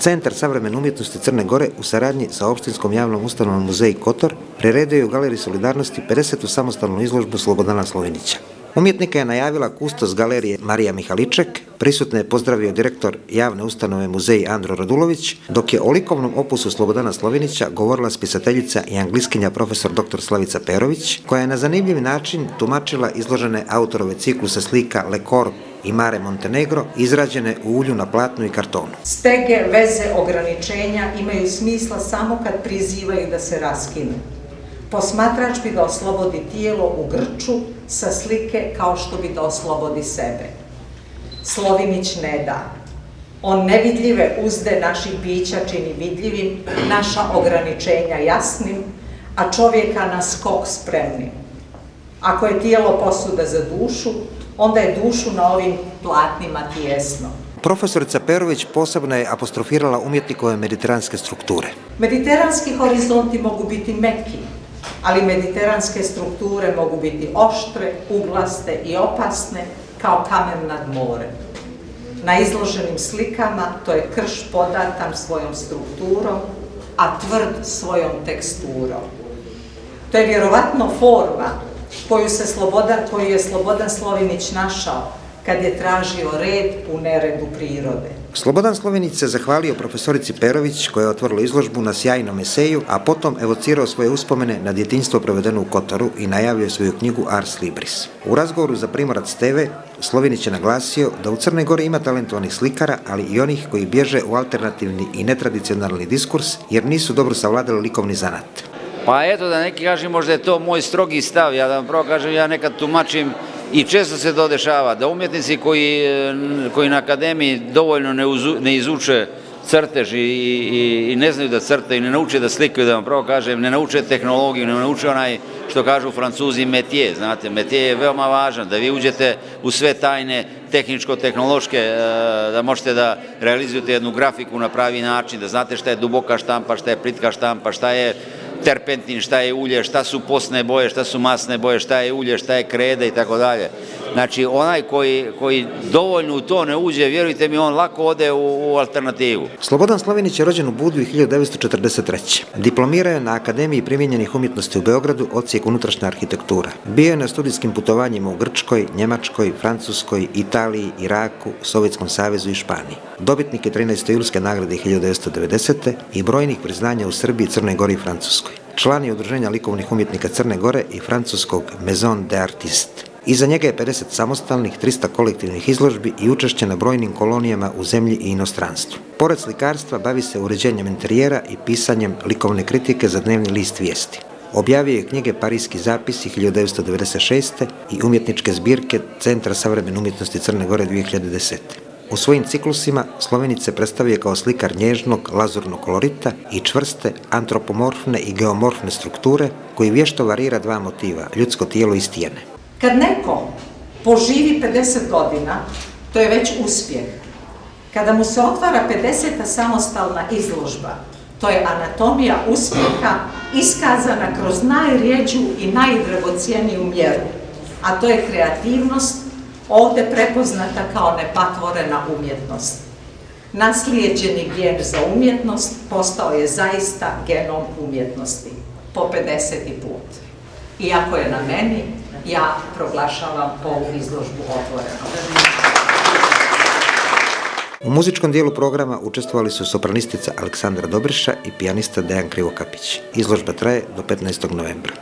Centar savremene umjetnosti Crne Gore u saradnji sa opštinskom javnom ustanovom Muzej Kotor priredio je u Galeriji Solidarnosti 50. samostalnu izložbu Slobodana Slovinića. Umjetnika je najavila kustos galerije Marija Mihaliček, prisutne je pozdravio direktor javne ustanove Muzej Andro Radulović, dok je o likovnom opusu Slobodana Slovinića govorila spisateljica i angliskinja profesor dr. Slavica Perović, koja je na zanimljiv način tumačila izložene autorove cikluse slika Le Corps i Mare Montenegro, izrađene u ulju na platnu i kartonu. Stege, veze, ograničenja imaju smisla samo kad prizivaju da se raskinu. Posmatrač bi da oslobodi tijelo u grču sa slike kao što bi da oslobodi sebe. Slovinić ne da. On nevidljive uzde naših bića čini vidljivim, naša ograničenja jasnim, a čovjeka na skok spremnim. Ako je tijelo posuda za dušu, onda je dušu na ovim platnima tijesno. Profesorica Perović posebno je apostrofirala umjetnikove mediteranske strukture. Mediteranski horizonti mogu biti meki, ali mediteranske strukture mogu biti oštre, uglaste i opasne kao kamen nad morem. Na izloženim slikama to je krš podatan svojom strukturom, a tvrd svojom teksturom. To je vjerovatno forma koju je Slobodan Slovinić našao kad je tražio red u neredu prirode. Slobodan Slovinić se zahvalio profesorici Perović koja je otvorila izložbu na sjajnom eseju, a potom evocirao svoje uspomene na djetinjstvo provedeno u Kotoru i najavio svoju knjigu Ars Libris. U razgovoru za Primorac TV Slovinić je naglasio da u Crnoj Gori ima talentovanih slikara, ali i onih koji bježe u alternativni i netradicionalni diskurs jer nisu dobro savladali likovni zanat. Pa eto da neki kažem, možda je to moj strogi stav, ja da vam prvo kažem, ja nekad tumačim i često se to dešava, da umjetnici koji na akademiji dovoljno ne izuče crtež i ne znaju da crtaju i ne nauče da slikaju, da vam prvo kažem, ne nauče tehnologiju, ne nauče onaj što kažu Francuzi metier, znate, metier je veoma važan, da vi uđete u sve tajne tehničko-tehnološke, da možete da realizujete jednu grafiku na pravi način, da znate šta je duboka štampa, šta je plitka štampa, šta je terpentin, šta je ulje, šta su postne boje, šta su masne boje, šta je ulje, šta je kreda i tako dalje. Znači, onaj koji dovoljno u to ne uđe, vjerujte mi, on lako ode u alternativu. Slobodan Slovinić je rođen u Budvi 1943. Diplomirao je na Akademiji primijenjenih umjetnosti u Beogradu, odsjek unutrašnja arhitektura. Bio je na studijskim putovanjima u Grčkoj, Njemačkoj, Francuskoj, Italiji, Iraku, Sovjetskom savezu i Španiji. Dobitnik je 13. julske nagrade 1990. i brojnih priznanja u Srbiji, Crnoj Gori i Francuskoj. Član je Udruženja likovnih umjetnika Crne Gore i francuskog Maison des Artistes. Iza njega je 50 samostalnih, 300 kolektivnih izložbi i učešće na brojnim kolonijama u zemlji i inostranstvu. Pored slikarstva bavi se uređenjem interijera i pisanjem likovne kritike za dnevni list Vijesti. Objavio je knjige Parijski zapisi 1996. i umjetničke zbirke Centra savremene umjetnosti Crne Gore 2010. U svojim ciklusima Slovinić se predstavio kao slikar nježnog, lazurnog kolorita i čvrste, antropomorfne i geomorfne strukture koji vješto varira dva motiva, ljudsko tijelo i stijene. Kad neko poživi 50 godina, to je već uspjeh. Kada mu se otvara 50. samostalna izložba, to je anatomija uspjeha iskazana kroz najrjeđu i najdragocijeniju mjeru, a to je kreativnost, ovdje prepoznata kao nepatvorena umjetnost. Naslijeđeni gen za umjetnost postao je zaista genom umjetnosti, po 50. put. Iako je na meni, ja proglašavam ovu izložbu otvorenom. U muzičkom dijelu programa učestvovali su sopranistica Aleksandra Dobriša i pijanista Dejan Krivokapić. Izložba traje do 15. novembra.